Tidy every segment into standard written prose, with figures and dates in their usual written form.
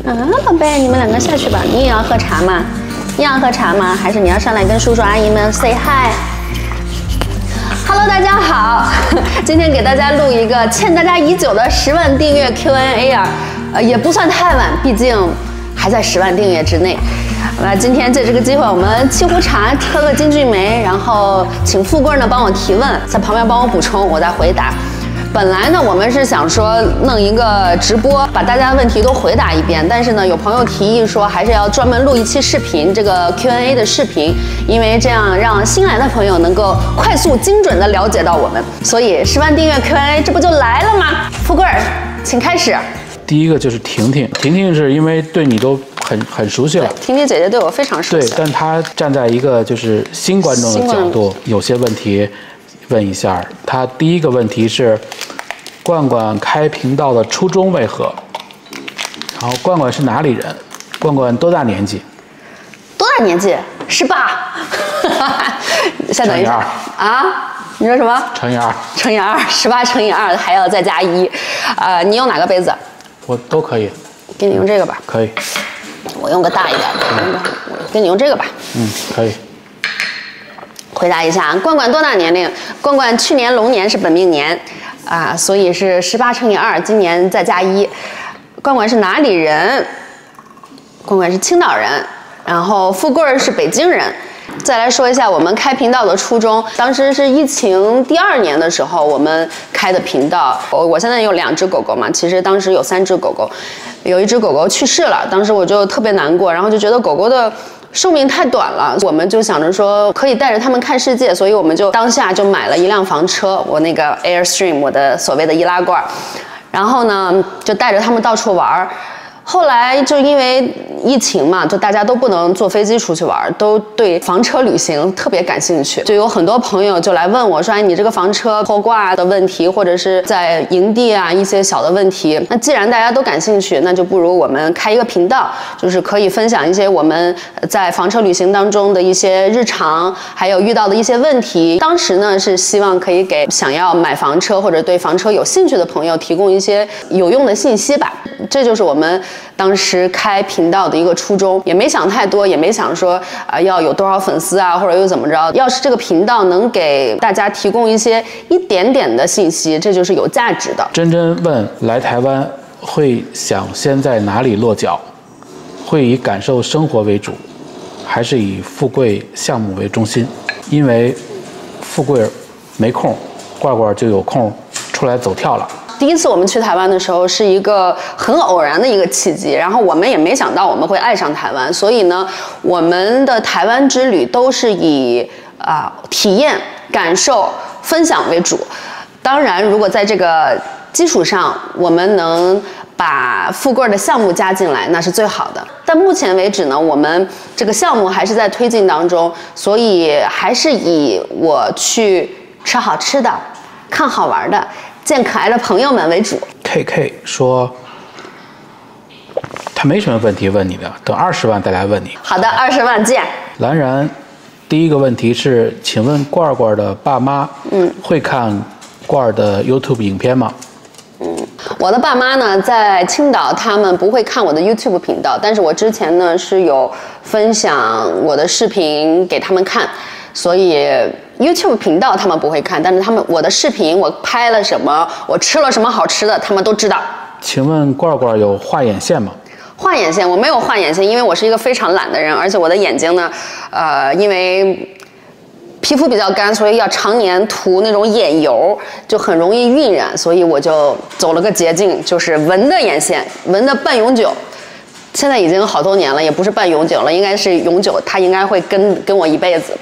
宝贝，你们两个下去吧。你也要喝茶吗？你要喝茶吗？还是你要上来跟叔叔阿姨们 say hi？Hello， 大家好，今天给大家录一个欠大家已久的10万订阅 Q&A 啊，也不算太晚，毕竟还在10万订阅之内。那今天借这个机会，我们沏壶茶，喝个金骏眉，然后请富贵呢帮我提问，在旁边帮我补充，我再回答。本来呢，我们是想说弄一个直播，把大家的问题都回答一遍。但是呢，有朋友提议说，还是要专门录一期视频，这个 Q&A 的视频，因为这样让新来的朋友能够快速精准的了解到我们。所以10万订阅 Q&A 这不就来了吗？富贵儿，请开始。第一个就是婷婷，婷婷是因为对你都很熟悉了，婷婷姐姐对我非常熟悉。对，但她站在一个就是新观众的角度，有些问题问一下。她第一个问题是，冠冠开频道的初衷为何？然后冠冠是哪里人？冠冠多大年纪？多大年纪？18。先等一下啊！你说什么？乘以2。乘以2，18乘以2还要再加1。你用哪个杯子？我都可以。给你用这个吧。可以。我用个大一点的。给你用这个吧。可以。回答一下，冠冠多大年龄？冠冠去年龙年是本命年。所以是18乘以2，今年再加1。冠冠是哪里人？冠冠是青岛人，然后富贵是北京人。再来说一下我们开频道的初衷，当时是疫情第2年的时候我们开的频道。我现在有2只狗狗嘛，其实当时有3只狗狗，有一只狗狗去世了，当时我就特别难过，然后就觉得狗狗的寿命太短了，我们就想着说可以带着他们看世界，所以我们就当下就买了一辆房车，我那个 Airstream， 我的所谓的易拉罐，然后呢就带着他们到处玩。后来就因为疫情嘛，就大家都不能坐飞机出去玩，都对房车旅行特别感兴趣，就有很多朋友就来问我说，哎，你这个房车后挂的问题，或者是在营地啊一些小的问题，那既然大家都感兴趣，那就不如我们开一个频道，就是可以分享一些我们在房车旅行当中的一些日常，还有遇到的一些问题。当时呢是希望可以给想要买房车或者对房车有兴趣的朋友提供一些有用的信息吧，这就是我们当时开频道的一个初衷，也没想太多，也没想说要有多少粉丝啊，或者又怎么着。要是这个频道能给大家提供一些一点点的信息，这就是有价值的。真真问，来台湾会想先在哪里落脚？会以感受生活为主，还是以富贵项目为中心？因为富贵没空，罐罐就有空出来走跳了。第一次我们去台湾的时候是一个很偶然的一个契机，然后我们也没想到我们会爱上台湾，所以呢，我们的台湾之旅都是以体验、感受、分享为主。当然，如果在这个基础上我们能把富贵的项目加进来，那是最好的。但目前为止呢，我们这个项目还是在推进当中，所以还是以我去吃好吃的、看好玩的、见可爱的朋友们为主。 KK 说他没什么问题问你的，等20万再来问你。好的，20万见。蓝然第一个问题是，请问罐罐的爸妈会看罐的 YouTube 影片吗？我的爸妈呢在青岛，他们不会看我的 YouTube 频道，但是我之前呢是有分享我的视频给他们看，所以 YouTube 频道他们不会看，但是我的视频我拍了什么，我吃了什么好吃的，他们都知道。请问罐罐有画眼线吗？画眼线我没有画眼线，因为我是一个非常懒的人，而且我的眼睛呢，因为皮肤比较干，所以要常年涂那种眼油，就很容易晕染，所以我就走了个捷径，就是纹的眼线，纹的半永久。现在已经好多年了，也不是半永久了，应该是永久，它应该会跟我一辈子。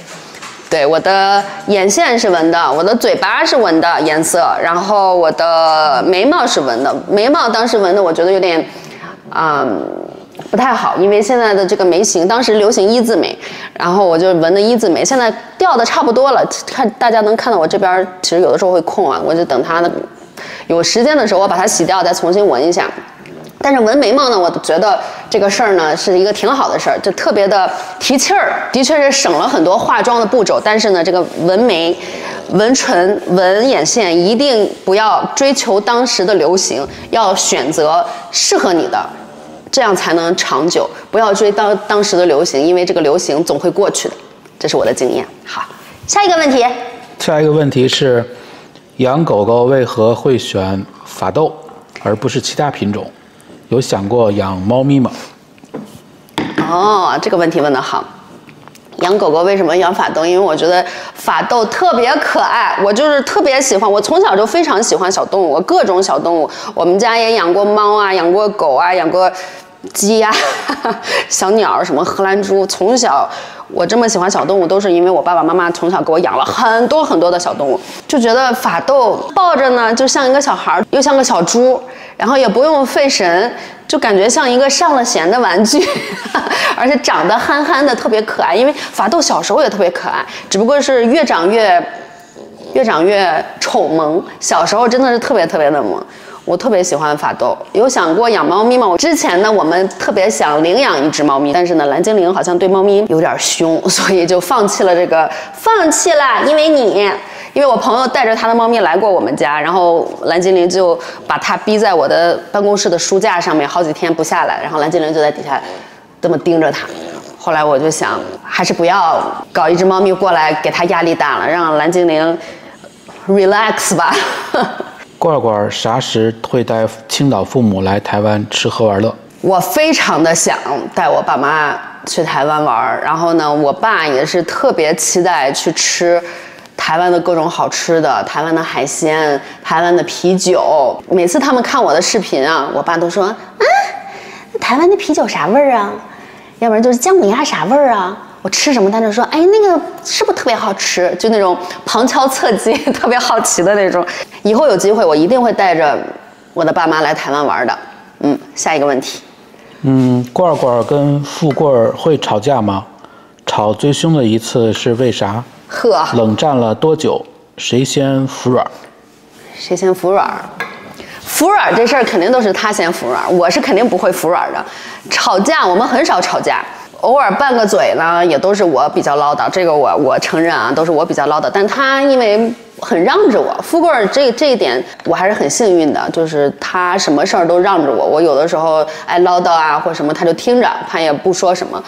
对，我的眼线是纹的，我的嘴巴是纹的颜色，然后我的眉毛是纹的。眉毛当时纹的，我觉得有点，不太好，因为现在的这个眉形，当时流行一字眉，然后我就纹的一字眉，现在掉的差不多了。看大家能看到我这边，其实有的时候会空啊，我就等它有时间的时候，我把它洗掉，再重新纹一下。但是纹眉毛呢，我觉得这个事儿呢是一个挺好的事儿，就特别的提气儿，的确是省了很多化妆的步骤。但是呢，这个纹眉、纹唇、纹眼线一定不要追求当时的流行，要选择适合你的。这样才能长久。不要追当时的流行，因为这个流行总会过去的，这是我的经验。好，下一个问题。下一个问题是，养狗狗为何会选法斗而不是其他品种？有想过养猫咪吗？哦，这个问题问得好。养狗狗为什么养法斗？因为我觉得法斗特别可爱，我就是特别喜欢。我从小就非常喜欢小动物，各种小动物。我们家也养过猫啊，养过狗啊，养过鸡呀、小鸟，什么荷兰猪。从小我这么喜欢小动物，都是因为我爸爸妈妈从小给我养了很多很多的小动物，就觉得法斗抱着呢，就像一个小孩，又像个小猪，然后也不用费神。就感觉像一个上了弦的玩具，而且长得憨憨的，特别可爱。因为法斗小时候也特别可爱，只不过是越长越丑萌。小时候真的是特别特别的萌。我特别喜欢法斗。有想过养猫咪吗？之前呢，我们特别想领养一只猫咪，但是呢，蓝精灵好像对猫咪有点凶，所以就放弃了。因为我朋友带着他的猫咪来过我们家，然后蓝精灵就把它逼在我的办公室的书架上面，好几天不下来，然后蓝精灵就在底下这么盯着它。后来我就想，还是不要搞一只猫咪过来，给它压力大了，让蓝精灵 relax 吧。罐罐啥时会带青岛父母来台湾吃喝玩乐？我非常的想带我爸妈去台湾玩，然后呢，我爸也是特别期待去吃台湾的各种好吃的，台湾的海鲜，台湾的啤酒。每次他们看我的视频啊，我爸都说啊，台湾的啤酒啥味儿啊？要不然就是姜母鸭啥味儿啊？我吃什么他就说，哎，那个是不是特别好吃？就那种旁敲侧击，特别好奇的那种。以后有机会，我一定会带着我的爸妈来台湾玩的。下一个问题。罐罐跟富贵会吵架吗？吵最凶的一次是为啥？冷战了多久？谁先服软？谁先服软？服软这事儿肯定都是他先服软，我是肯定不会服软的。吵架我们很少吵架，偶尔拌个嘴呢，也都是我比较唠叨，这个我承认啊，都是我比较唠叨。但他因为很让着我，富贵这一点我还是很幸运的，就是他什么事儿都让着我。我有的时候爱唠叨啊或什么，他就听着，他也不说什么。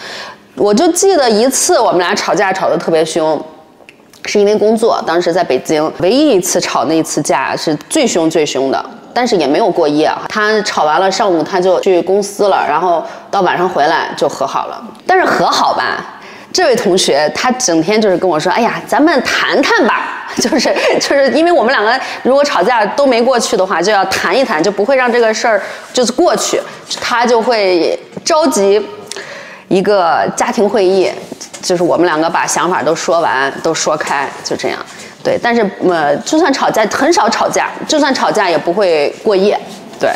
我就记得一次我们俩吵架吵得特别凶。是因为工作，当时在北京，唯一一次吵那一次架是最凶的，但是也没有过夜。他吵完了，上午他就去公司了，然后到晚上回来就和好了。但是和好吧，这位同学他整天就是跟我说，哎呀，咱们谈谈吧，就是因为我们两个如果吵架都没过去的话，就要谈一谈，就不会让这个事儿就是过去，他就会召集一个家庭会议。就是我们两个把想法都说完，都说开，就这样。对，但是就算吵架，很少吵架，就算吵架也不会过夜。对，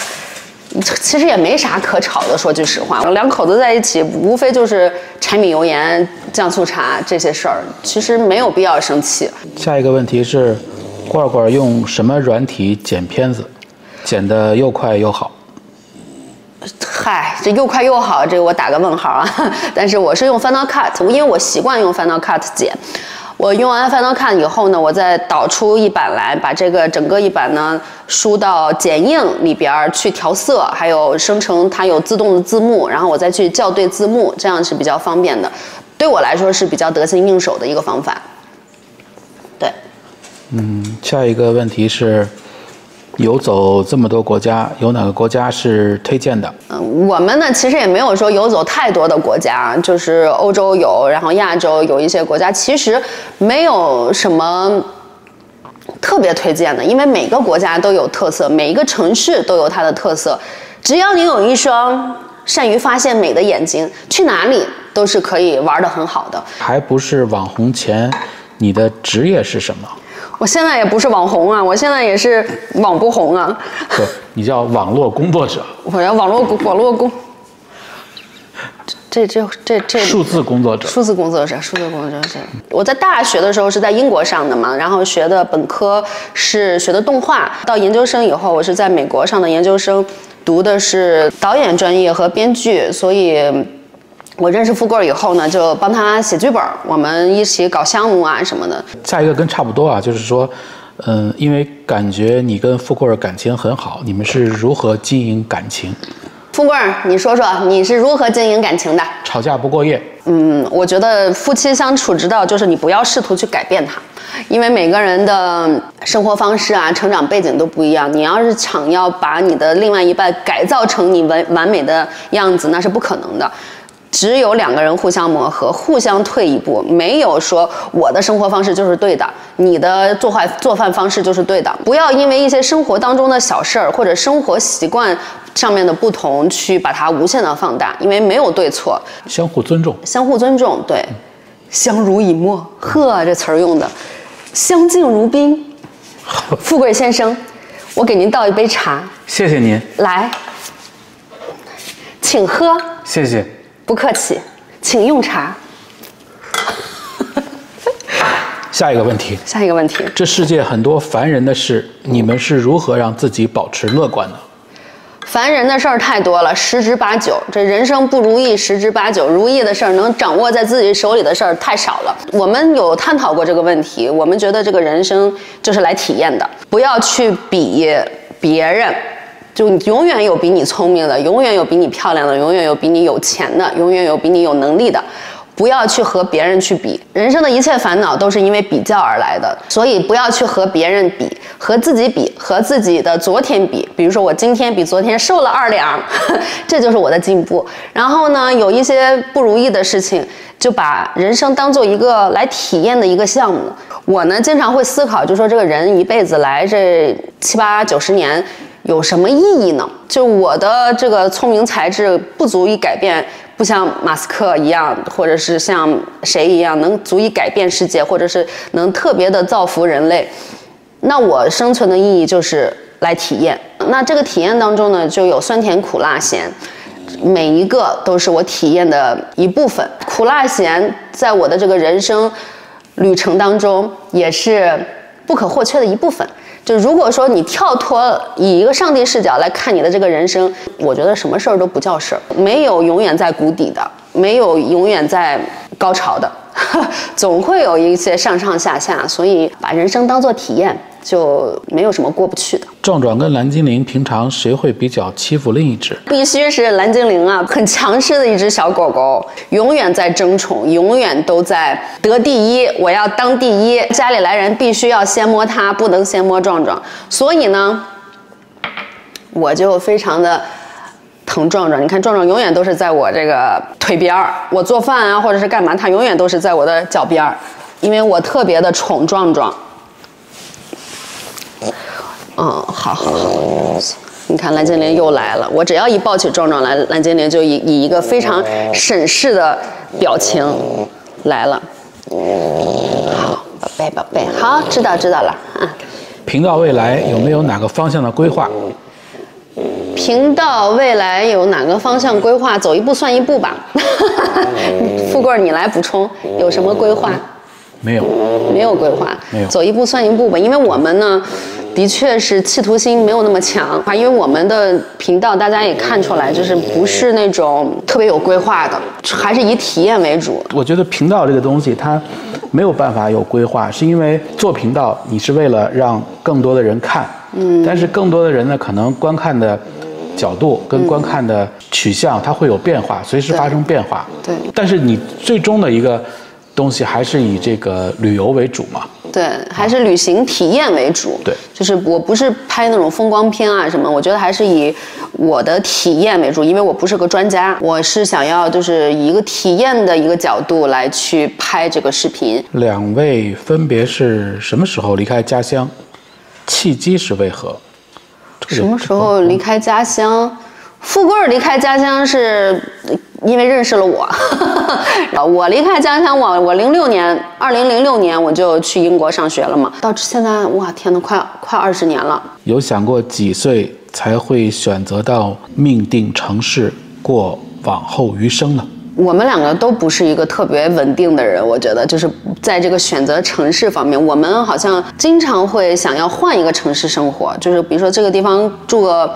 其实也没啥可吵的，说句实话，两口子在一起，无非就是柴米油盐酱醋茶这些事儿，其实没有必要生气。下一个问题是，罐罐用什么软体剪片子，剪得又快又好？嗨，这又快又好，这个我打个问号啊！但是我是用 Final Cut， 因为我习惯用 Final Cut 剪。我用完 Final Cut 以后呢，我再导出一版来，把这个整个一版呢输到剪映里边去调色，还有生成它有自动的字幕，然后我再去校对字幕，这样是比较方便的。对我来说是比较得心应手的一个方法。对。下一个问题是。游走这么多国家，有哪个国家是推荐的？我们呢其实也没有说游走太多的国家，就是欧洲有，然后亚洲有一些国家，其实没有什么特别推荐的，因为每个国家都有特色，每一个城市都有它的特色。只要你有一双善于发现美的眼睛，去哪里都是可以玩得很好的。还不是网红前，你的职业是什么？我现在也不是网红啊，我现在也是网不红啊。对，你叫网络工作者。我要网络工。这数字工作者。数字工作者。我在大学的时候是在英国上的嘛，然后学的本科是学的动画，到研究生以后我是在美国上的研究生，读的是导演专业和编剧，所以。我认识富贵以后呢，就帮他写剧本，我们一起搞项目啊什么的。下一个跟差不多啊，就是说，因为感觉你跟富贵感情很好，你们是如何经营感情？富贵儿，你说说你是如何经营感情的？吵架不过夜。我觉得夫妻相处之道就是你不要试图去改变他，因为每个人的生活方式啊、成长背景都不一样。你要是想要把你的另外一半改造成你完美的样子，那是不可能的。只有两个人互相磨合，互相退一步，没有说我的生活方式就是对的，你的做饭方式就是对的。不要因为一些生活当中的小事儿或者生活习惯上面的不同去把它无限的放大，因为没有对错，相互尊重，相互尊重，对，相濡以沫，呵，这词儿用的，相敬如宾。富贵先生，我给您倒一杯茶，谢谢您，来，请喝。谢谢。不客气，请用茶。下一个问题，下一个问题，这世界很多烦人的事，你们是如何让自己保持乐观的？烦人的事儿太多了，10之8九。这人生不如意10之8九，如意的事儿能掌握在自己手里的事儿太少了。我们有探讨过这个问题，我们觉得这个人生就是来体验的，不要去比别人。就永远有比你聪明的，永远有比你漂亮的，永远有比你有钱的，永远有比你有能力的。不要去和别人去比，人生的一切烦恼都是因为比较而来的，所以不要去和别人比，和自己比，和自己的昨天比。比如说我今天比昨天瘦了2两，这就是我的进步。然后呢，有一些不如意的事情，就把人生当做一个来体验的一个项目。我呢，经常会思考，就说这个人一辈子来这7、8、90年。有什么意义呢？就我的这个聪明才智不足以改变，不像马斯克一样，或者是像谁一样能足以改变世界，或者是能特别的造福人类。那我生存的意义就是来体验。那这个体验当中呢，就有酸甜苦辣咸，每一个都是我体验的一部分。苦辣咸在我的这个人生旅程当中也是不可或缺的一部分。就如果说你跳脱以一个上帝视角来看你的这个人生，我觉得什么事儿都不叫事儿，没有永远在谷底的，没有永远在高潮的，总会有一些上上下下，所以把人生当作体验，就没有什么过不去的。壮壮跟蓝精灵平常谁会比较欺负另一只？必须是蓝精灵啊，很强势的一只小狗狗，永远在争宠，永远都在得第一，我要当第一，家里来人必须要先摸它，不能先摸壮壮。所以呢，我就非常的疼壮壮。你看壮壮永远都是在我这个腿边儿，我做饭啊或者是干嘛，它永远都是在我的脚边儿，因为我特别的宠壮壮。好，你看蓝精灵又来了，我只要一抱起壮壮来，蓝精灵就以一个非常审视的表情来了。好，宝贝，好，知道了啊。频道未来有没有哪个方向的规划？频道未来有哪个方向规划？走一步算一步吧。富贵，你来补充，有什么规划？没有规划，走一步算一步吧。因为我们呢，的确是企图心没有那么强，因为我们的频道大家也看出来，就是不是那种特别有规划的，还是以体验为主。我觉得频道这个东西它没有办法有规划，是因为做频道你是为了让更多的人看，但是更多的人呢，可能观看的角度跟观看的取向它会有变化，随时发生变化。对，但是你最终的一个东西还是以这个旅游为主嘛？对，还是旅行体验为主。对，就是我不是拍那种风光片啊什么，我觉得还是以我的体验为主，因为我不是个专家，我是想要就是以一个体验的一个角度来去拍这个视频。两位分别是什么时候离开家乡？契机是为何？什么时候离开家乡？富贵离开家乡是因为认识了我。我离开家乡，我2006年我就去英国上学了嘛，到现在哇天哪，快20年了。有想过几岁才会选择到命定城市过往后余生呢？我们两个都不是一个特别稳定的人，我觉得就是在这个选择城市方面，我们好像经常会想要换一个城市生活，就是比如说这个地方住个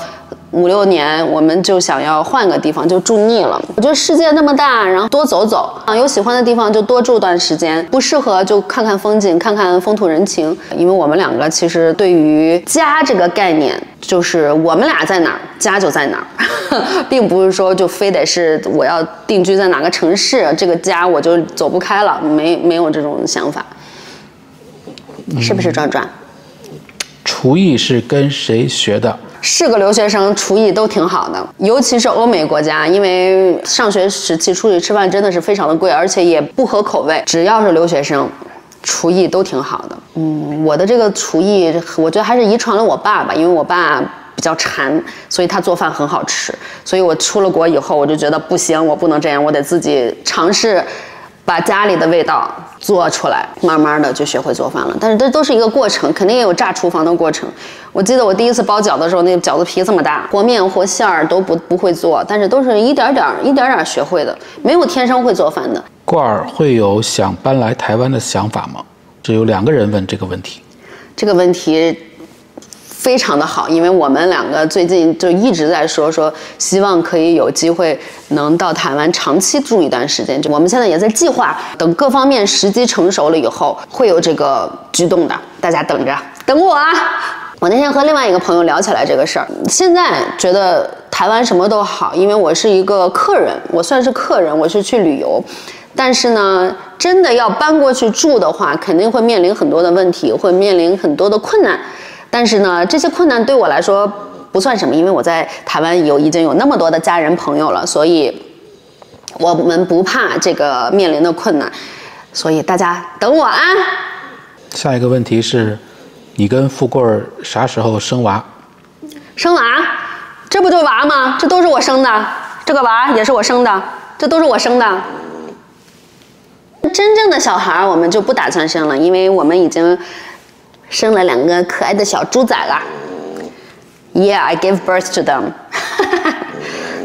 5、6年，我们就想要换个地方，就住腻了。我觉得世界那么大，然后多走走啊，有喜欢的地方就多住段时间，不适合就看看风景，看看风土人情。因为我们两个其实对于家这个概念，就是我们俩在哪儿，家就在哪儿，并不是说就非得是我要定居在哪个城市，这个家我就走不开了，没有这种想法。是不是转转？厨艺是跟谁学的？是个留学生，厨艺都挺好的，尤其是欧美国家，因为上学时期出去吃饭真的是非常的贵，而且也不合口味。只要是留学生，厨艺都挺好的。我的这个厨艺，我觉得还是遗传了我爸吧，因为我爸比较馋，所以他做饭很好吃。所以我出了国以后，我就觉得不行，我不能这样，我得自己尝试把家里的味道做出来，慢慢的就学会做饭了。但是这都是一个过程，肯定也有炸厨房的过程。我记得我第一次包饺子的时候，那个饺子皮这么大，和面和馅儿都不会做，但是都是一点点学会的，没有天生会做饭的。罐儿会有想搬来台湾的想法吗？只有2个人问这个问题。这个问题非常的好，因为我们2个最近就一直在说希望可以有机会能到台湾长期住一段时间。就我们现在也在计划，等各方面时机成熟了以后，会有这个举动的，大家等着，等我啊！我那天和另外一个朋友聊起来这个事儿，现在觉得台湾什么都好，因为我是一个客人，我算是客人，我是去旅游。但是呢，真的要搬过去住的话，肯定会面临很多的问题，会面临很多的困难。但是呢，这些困难对我来说不算什么，因为我在台湾已经有那么多的家人朋友了，所以我们不怕这个面临的困难。所以大家等我啊！下一个问题是，你跟富贵儿啥时候生娃？生娃？这不就娃吗？这都是我生的，这个娃也是我生的，这都是我生的。真正的小孩我们就不打算生了，因为我们已经生了2个可爱的小猪仔了。Yeah, I gave birth to them 。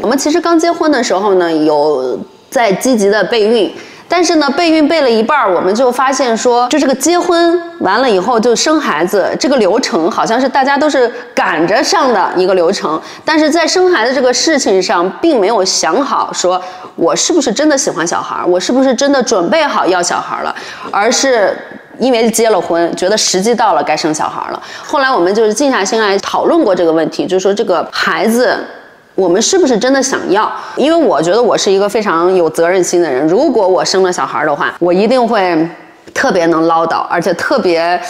我们其实刚结婚的时候呢，有在积极的备孕。但是呢，备孕备了一半，我们就发现说，就这个结婚完了以后就生孩子这个流程，好像是大家都是赶着上的一个流程。但是在生孩子这个事情上，并没有想好说我是不是真的喜欢小孩，我是不是真的准备好要小孩了，而是因为结了婚，觉得时机到了该生小孩了。后来我们就是静下心来讨论过这个问题，就是说这个孩子我们是不是真的想要？因为我觉得我是一个非常有责任心的人，如果我生了小孩的话，我一定会特别能唠叨，而且特别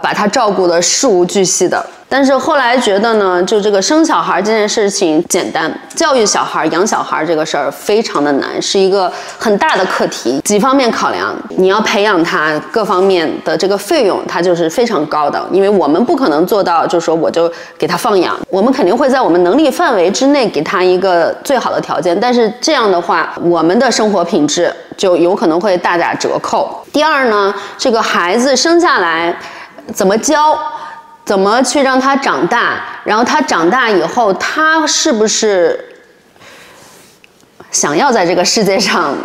把他照顾的事无巨细的。但是后来觉得呢，就这个生小孩这件事情简单，教育小孩、养小孩这个事儿非常的难，是一个很大的课题，几方面考量，你要培养他各方面的这个费用，它就是非常高的。因为我们不可能做到，就是说我就给他放养，我们肯定会在我们能力范围之内给他一个最好的条件，但是这样的话，我们的生活品质就有可能会大打折扣。第二呢，这个孩子生下来怎么教？怎么去让他长大？然后他长大以后，他是不是想要在这个世界上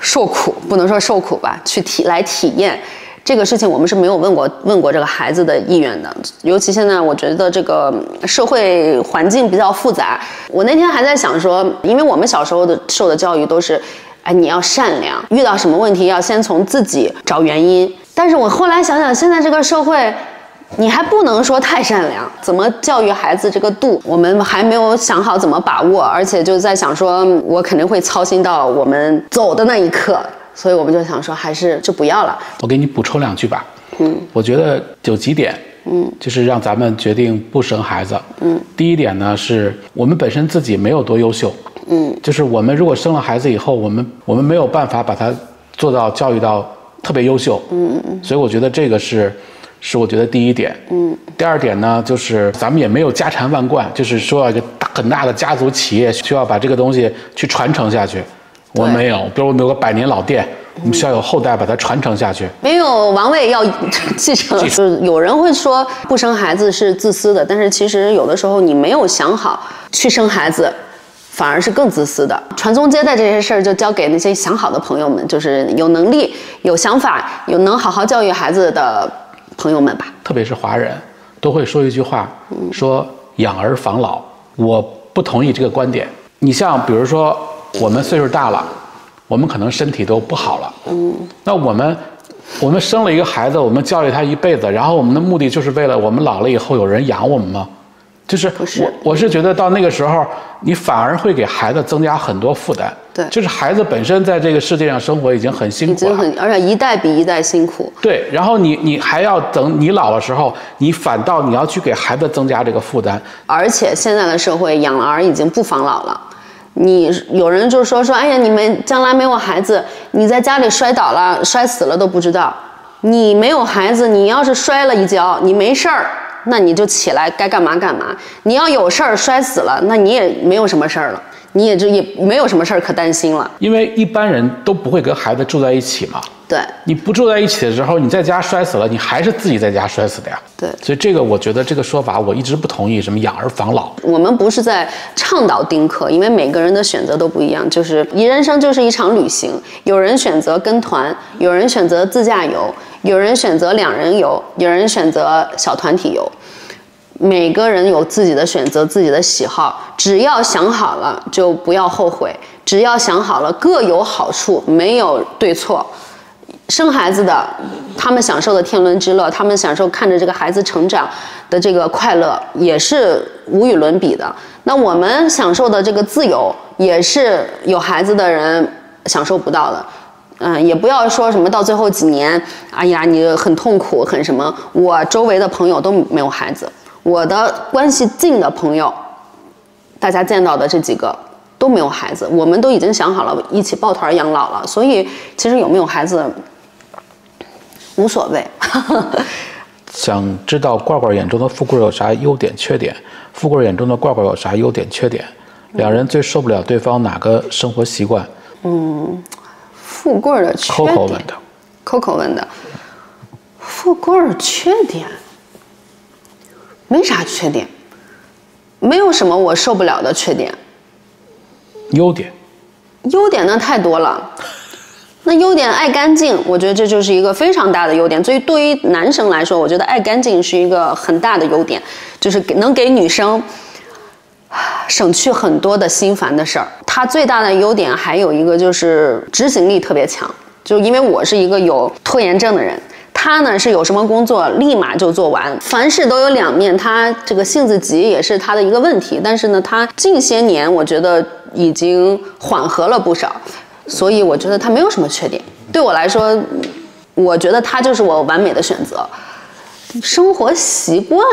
受苦？不能说受苦吧，来体验这个事情，我们是没有问过这个孩子的意愿的。尤其现在，我觉得这个社会环境比较复杂。我那天还在想说，因为我们小时候受的教育都是，你要善良，遇到什么问题要先从自己找原因。但是我后来想想，现在这个社会，你还不能说太善良，怎么教育孩子这个度，我们还没有想好怎么把握，而且就在想说，我肯定会操心到我们走的那一刻，所以我们就想说，还是就不要了。我给你补充2句吧。我觉得有几点，就是让咱们决定不生孩子。第一点呢，是我们本身自己没有多优秀。就是我们如果生了孩子以后，我们没有办法把他做到教育到特别优秀。所以我觉得这个是我觉得第一点。第二点呢，就是咱们也没有家产万贯，就是说要一个很大的家族企业需要把这个东西去传承下去。我们没有，比如我们有个100年老店，我们需要有后代把它传承下去。没有王位要继承。就是有人会说不生孩子是自私的，但是其实有的时候你没有想好去生孩子，反而是更自私的。传宗接代这些事儿就交给那些想好的朋友们，就是有能力、有想法、能好好教育孩子的朋友们吧。特别是华人都会说一句话，说养儿防老，我不同意这个观点。你像比如说我们岁数大了，我们可能身体都不好了，那我们生了一个孩子，我们教育他一辈子，然后我们的目的就是为了我们老了以后有人养我们吗？就是我是觉得到那个时候，你反而会给孩子增加很多负担。对，就是孩子本身在这个世界上生活已经很辛苦了，而且一代比一代辛苦。对，然后你还要等你老的时候，你反倒你要去给孩子增加这个负担。而且现在的社会养儿已经不防老了。有人就说，哎呀，你们将来没有孩子，你在家里摔倒了、摔死了都不知道。你没有孩子，你要是摔了一跤，你没事儿，那你就起来该干嘛干嘛。你要有事儿摔死了，那你也没有什么事儿了，你也没有什么事儿可担心了。因为一般人都不会跟孩子住在一起嘛。对，你不住在一起的时候，你在家摔死了，你还是自己在家摔死的呀。对，所以这个我觉得这个说法我一直不同意，什么养儿防老。我们不是在倡导丁克，因为每个人的选择都不一样。就是人生就是一场旅行，有人选择跟团，有人选择自驾游，有人选择2人游，有人选择小团体游。每个人有自己的选择，自己的喜好，只要想好了就不要后悔，只要想好了各有好处，没有对错。生孩子的，他们享受的天伦之乐，他们享受看着这个孩子成长的这个快乐，也是无与伦比的。那我们享受的这个自由，也是有孩子的人享受不到的。也不要说什么到最后几年，哎呀，你很痛苦，很什么。我周围的朋友都没有孩子，我的关系近的朋友，大家见到的这几个都没有孩子，我们都已经想好了一起抱团养老了。所以其实有没有孩子无所谓。想知道罐罐眼中的富贵有啥优点缺点？富贵眼中的罐罐有啥优点缺点？两人最受不了对方哪个生活习惯？富贵的缺点。Coco 问的。富贵缺点没啥缺点，没有什么我受不了的缺点。优点那太多了。那优点爱干净，我觉得这就是一个非常大的优点。所以对于男生来说，我觉得爱干净是一个很大的优点，就是能给女生省去很多的心烦的事儿。他最大的优点还有一个就是执行力特别强，就因为我是一个有拖延症的人，他呢是有什么工作立马就做完，凡事都有两面，他这个性子急也是他的一个问题，但是呢他近些年我觉得已经缓和了不少，所以我觉得他没有什么缺点。对我来说，我觉得他就是我完美的选择。生活习惯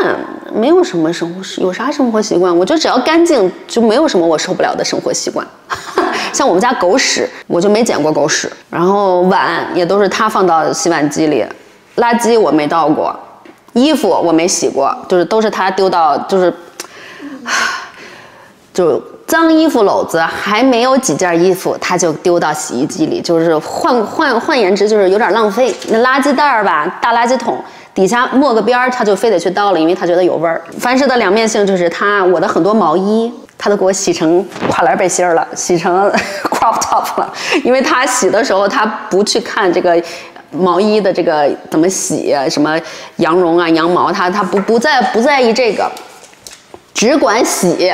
没有什么有啥生活习惯？我觉得只要干净，就没有什么我受不了的生活习惯。像我们家狗屎，我就没捡过狗屎，然后碗也都是他放到洗碗机里，垃圾我没倒过，衣服我没洗过，都是他丢到就脏衣服篓子还没有几件衣服，他就丢到洗衣机里，就是换言之就是有点浪费。那垃圾袋吧，大垃圾桶底下没个边儿，他就非得去倒了，因为他觉得有味儿。凡事的两面性就是我的很多毛衣，他都给我洗成跨栏背心了，洗成 crop top 了，因为他洗的时候他不去看这个毛衣的这个怎么洗，什么羊绒啊、羊毛，他不在意这个，只管洗。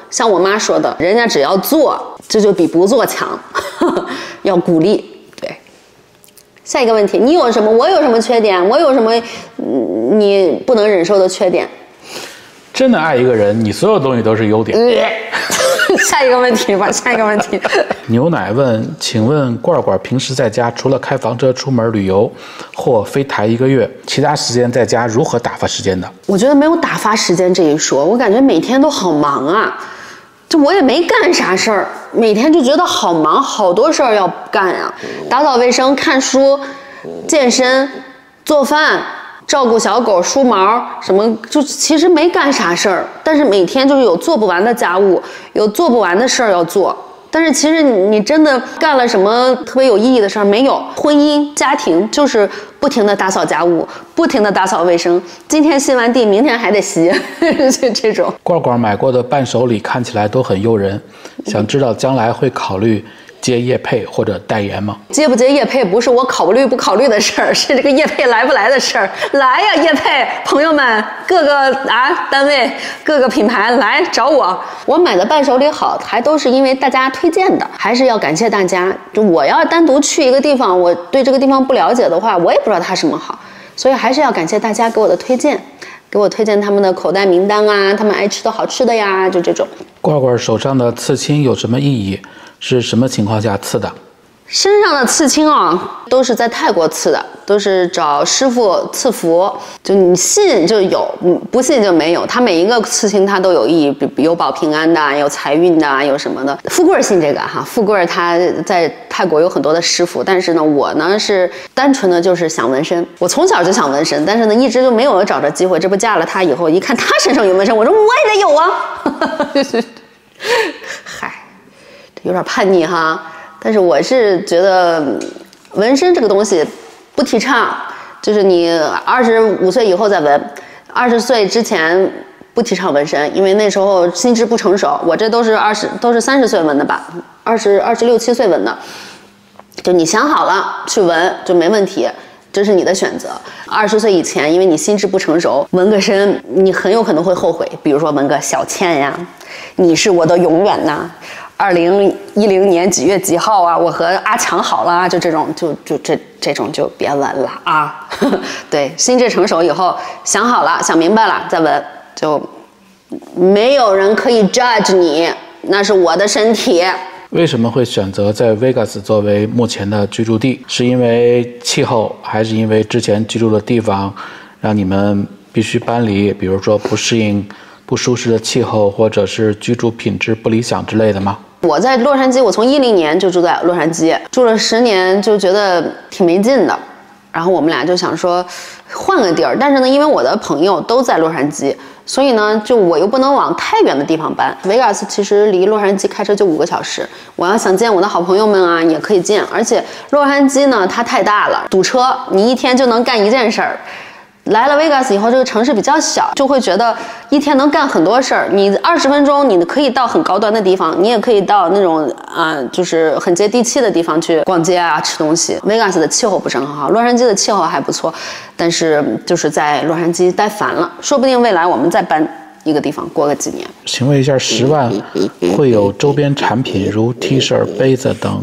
像我妈说的，人家只要做，这就比不做强，要鼓励。对，下一个问题，你有什么？我有什么缺点？我有什么你不能忍受的缺点？真的爱一个人，你所有东西都是优点。下一个问题吧，下一个问题。牛奶问，请问罐罐平时在家除了开房车出门旅游或飞台1个月，其他时间在家如何打发时间的？我觉得没有打发时间这一说，我感觉每天都好忙啊。就我也没干啥事儿，每天就觉得好忙，好多事儿要干呀，打扫卫生、看书、健身、做饭、照顾小狗、梳毛什么，就其实没干啥事儿，但是每天就是有做不完的家务，有做不完的事儿要做。但是其实你真的干了什么特别有意义的事儿没有？婚姻家庭就是不停的打扫家务，不停的打扫卫生，今天吸完地，明天还得吸，就这种。罐罐买过的伴手礼看起来都很诱人，想知道将来会考虑接业配或者代言吗？接不接业配不是我考虑不考虑的事儿，是这个业配来不来的事儿。来呀，业配朋友们，各个单位、各个品牌来找我。我买的伴手礼好，还都是因为大家推荐的，还是要感谢大家。就我要单独去一个地方，我对这个地方不了解的话，我也不知道它什么好，所以还是要感谢大家给我的推荐。给我推荐他们的口袋名单啊，他们爱吃的好吃的呀，就这种。罐罐手上的刺青有什么意义？是什么情况下刺的？身上的刺青啊，都是在泰国刺的，都是找师傅赐福，就你信就有，不信就没有。他每一个刺青他都有意义，有保平安的，有财运的，有什么的。富贵信这个哈，富贵他在泰国有很多的师傅，但是呢，我呢是单纯的就是想纹身，我从小就想纹身，但是呢一直就没有找着机会。这不嫁了他以后，一看他身上有纹身，我说我也得有啊。嗨，有点叛逆哈。但是我是觉得纹身这个东西不提倡，就是你25岁以后再纹，20岁之前不提倡纹身，因为那时候心智不成熟。我这都是30岁纹的吧，26、27岁纹的，就你想好了去纹就没问题，这是你的选择。20岁以前，因为你心智不成熟，纹个身你很有可能会后悔，比如说纹个小倩呀，你是我的永远呐。2010年几月几号啊？我和阿强好了啊，就这种，这种就别纹了啊。对，心智成熟以后，想好了，想明白了再纹，就没有人可以 judge 你，那是我的身体。为什么会选择在 Vegas 作为目前的居住地？是因为气候，还是因为之前居住的地方让你们必须搬离？比如说不适应、不舒适的气候，或者是居住品质不理想之类的吗？我在洛杉矶，我从10年就住在洛杉矶，住了10年，就觉得挺没劲的。然后我们俩就想说换个地儿，但是呢，因为我的朋友都在洛杉矶，所以呢，就我又不能往太远的地方搬。维加斯其实离洛杉矶开车就5个小时，我要想见我的好朋友们啊，也可以见。而且洛杉矶呢，它太大了，堵车，你一天就能干一件事儿。来了 Vegas 以后，这个城市比较小，就会觉得一天能干很多事儿。你20分钟，你可以到很高端的地方，你也可以到那种就是很接地气的地方去逛街啊、吃东西。Vegas 的气候不是很好，洛杉矶的气候还不错，但是就是在洛杉矶待烦了，说不定未来我们再搬一个地方过个几年。请问一下，10万会有周边产品如 T 恤、杯子等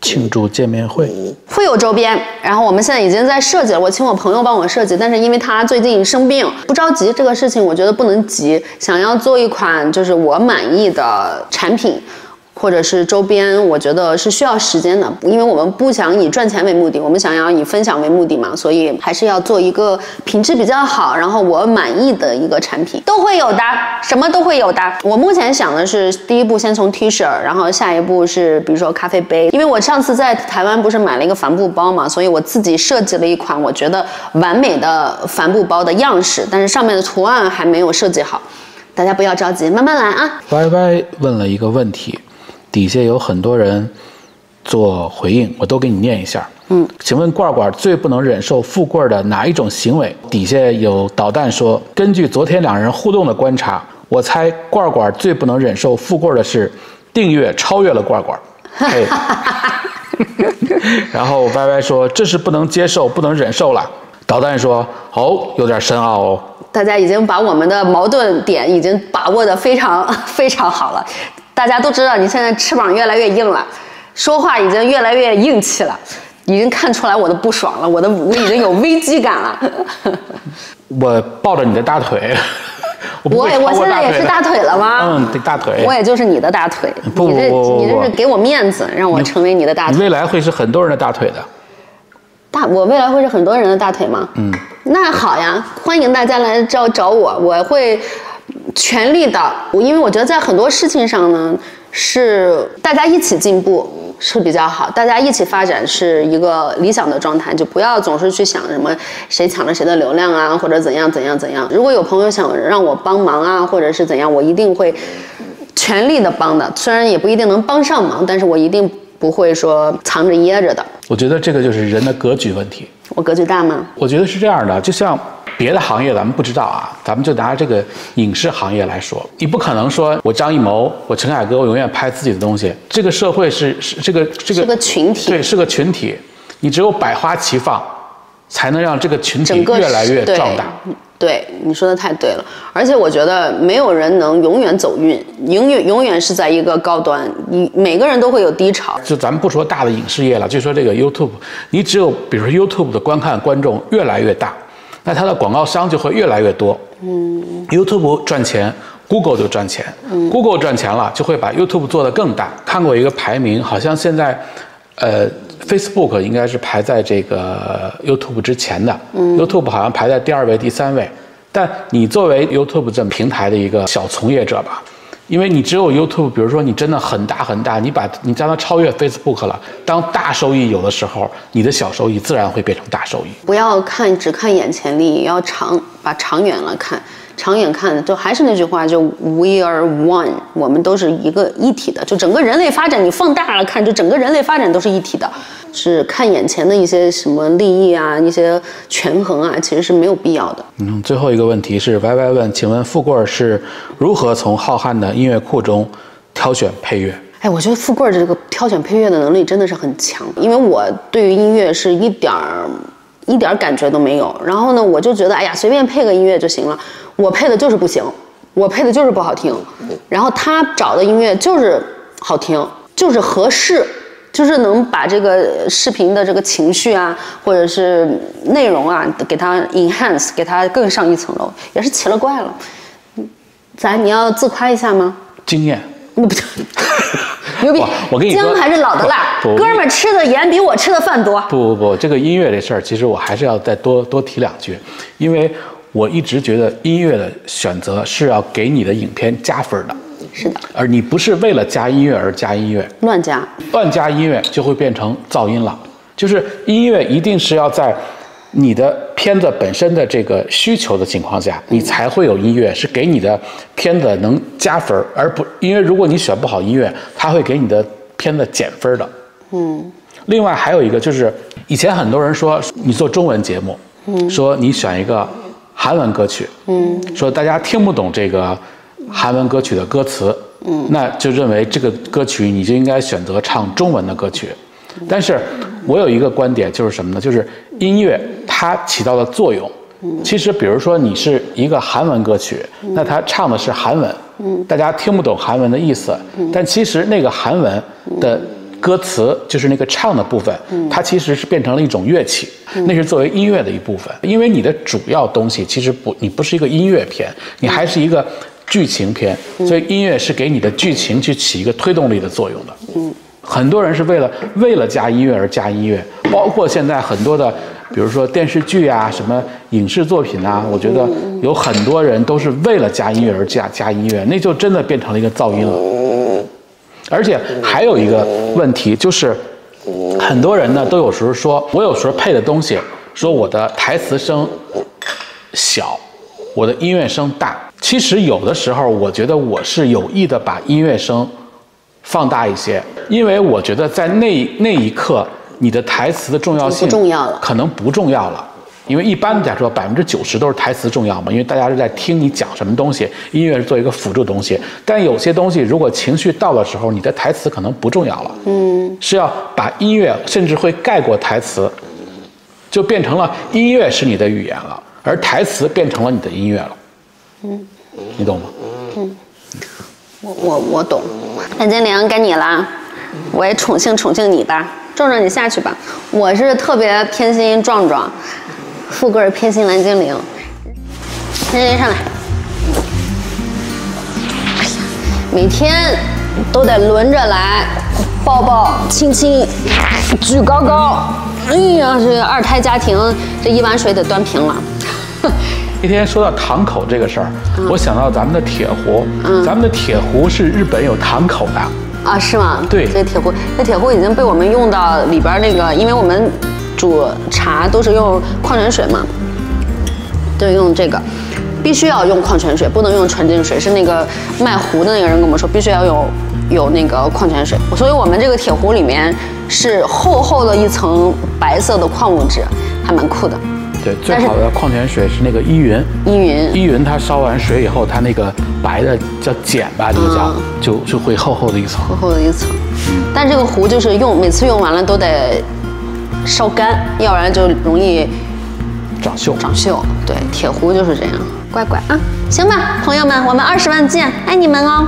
庆祝见面会？会有周边，然后我们现在已经在设计了，我请我朋友帮我设计，但是因为他最近生病，不着急，这个事情我觉得不能急，想要做一款就是我满意的产品或者是周边，我觉得是需要时间的，因为我们不想以赚钱为目的，我们想要以分享为目的嘛，所以还是要做一个品质比较好，然后我满意的一个产品，都会有的，什么都会有的。我目前想的是，第一步先从 T 恤，然后下一步是比如说咖啡杯，因为我上次在台湾不是买了一个帆布包嘛，所以我自己设计了一款我觉得完美的帆布包的样式，但是上面的图案还没有设计好，大家不要着急，慢慢来啊。YY 问了一个问题。底下有很多人做回应，我都给你念一下。请问罐罐最不能忍受富贵的哪一种行为？底下有导弹说，根据昨天2人互动的观察，我猜罐罐最不能忍受富贵的是订阅超越了罐罐。嘿然后 YY 说这是不能接受、不能忍受了。导弹说有点深奥哦。大家已经把我们的矛盾点已经把握得非常非常好了。大家都知道你现在翅膀越来越硬了，说话已经越来越硬气了，已经看出来我的不爽了，我已经有危机感了。我抱着你的大腿，我现在也是大腿了吗？对，大腿。我也就是你的大腿。不，你这是给我面子，让我成为你的大腿。你未来会是很多人的大腿的。我未来会是很多人的大腿吗？那好呀，欢迎大家来找我，我会全力的，因为我觉得在很多事情上呢，是大家一起进步是比较好，大家一起发展是一个理想的状态，就不要总是去想什么谁抢了谁的流量啊，或者怎样。如果有朋友想让我帮忙啊，或者是怎样，我一定会全力的帮的，虽然也不一定能帮上忙，但是我一定不会说藏着掖着的。我觉得这个就是人的格局问题。我格局大吗？我觉得是这样的，就像别的行业咱们不知道啊，咱们就拿这个影视行业来说，你不可能说我张艺谋，我陈凯歌，我永远拍自己的东西。这个社会是这个是个群体，对，是个群体。你只有百花齐放，才能让这个群体越来越壮大。对，你说的太对了。而且我觉得没有人能永远走运，永远是在一个高端，每个人都会有低潮。就咱们不说大的影视业了，就说这个 YouTube， 你只有比如说 YouTube 的观众越来越大，那它的广告商就会越来越多。YouTube 赚钱 ，Google 就赚钱。Google 赚钱了，就会把 YouTube 做得更大。看过一个排名，好像现在Facebook 应该是排在这个 YouTube 之前的，YouTube 好像排在第2位、第3位。但你作为 YouTube 这平台的一个小从业者吧，因为你只有 YouTube， 比如说你真的很大很大，你将它超越 Facebook 了，当大收益有的时候，你的小收益自然会变成大收益。不要只看眼前利益，要把长远来看。长远看，就还是那句话，就 we are one， 我们都是一体的。就整个人类发展，你放大了看，就整个人类发展都是一体的。是看眼前的一些什么利益啊，一些权衡啊，其实是没有必要的。最后一个问题是 YY 问，请问富贵是如何从浩瀚的音乐库中挑选配乐？我觉得富贵这个挑选配乐的能力真的是很强，因为我对于音乐是一点感觉都没有。然后呢，我就觉得随便配个音乐就行了。我配的就是不行，我配的就是不好听，然后他找的音乐就是好听，就是合适，就是能把这个视频的这个情绪啊，或者是内容啊，给它 enhance， 给它更上一层楼，也是奇了怪了。你要自夸一下吗？经验。牛逼！我跟你说，姜还是老的辣，哥们儿吃的盐比我吃的饭多。不，这个音乐这事儿，其实我还是要再多提2句，因为我一直觉得音乐的选择是要给你的影片加分的。是的，而你不是为了加音乐而加音乐，乱加音乐就会变成噪音了。就是音乐一定是要在你的片子本身的这个需求的情况下，你才会有音乐，是给你的片子能加分，而不因为如果你选不好音乐，它会给你的片子减分的。另外还有一个就是，以前很多人说你做中文节目，说你选一个韩文歌曲，说大家听不懂这个韩文歌曲的歌词，那就认为这个歌曲你就应该选择唱中文的歌曲。但是我有一个观点，就是什么呢？就是音乐它起到的作用，其实比如说你是一个韩文歌曲，那它唱的是韩文，大家听不懂韩文的意思，但其实那个韩文的歌词就是那个唱的部分，它其实是变成了一种乐器，那是作为音乐的一部分。因为你的主要东西其实你不是一个音乐片，你还是一个剧情片，所以音乐是给你的剧情去起一个推动力的作用的。很多人是为了加音乐而加音乐，包括现在很多的，比如说电视剧啊、什么影视作品啊，我觉得有很多人都是为了加音乐而加音乐，那就真的变成了一个噪音了。而且还有一个问题就是，很多人呢都有时候说，我有时候配的东西，说我的台词声小，我的音乐声大。其实有的时候，我觉得我是有意的把音乐声放大一些，因为我觉得在那一刻，你的台词的重要性可能不重要了。因为一般来说90%都是台词重要嘛，因为大家是在听你讲什么东西，音乐是做一个辅助东西。但有些东西如果情绪到的时候，你的台词可能不重要了，是要把音乐甚至会盖过台词，就变成了音乐是你的语言了，而台词变成了你的音乐了。你懂吗？我懂。蓝精灵该你啦，我也宠幸你吧，壮壮你下去吧。我是特别偏心壮壮，富贵偏心蓝精灵。蓝精灵上来。哎呀，每天都得轮着来，抱抱亲亲，举高高。哎呀，这2胎家庭这1碗水得端平了。那天说到堂口这个事儿，我想到咱们的铁壶，咱们的铁壶是日本有堂口的啊，是吗？对，这铁壶已经被我们用到里边那个，因为我们煮茶都是用矿泉水嘛，都用这个，必须要用矿泉水，不能用纯净水。是那个卖壶的那个人跟我们说，必须要有那个矿泉水，所以我们这个铁壶里面是厚厚的一层白色的矿物质，还蛮酷的。对，最好的矿泉水是那个依云。依云它烧完水以后，它那个白的叫碱吧，这个叫就会厚厚的一层。厚厚的一层。但这个壶就是每次用完了都得烧干，要不然就容易长锈。对，铁壶就是这样。乖乖啊，行吧，朋友们，我们20万见，爱你们哦。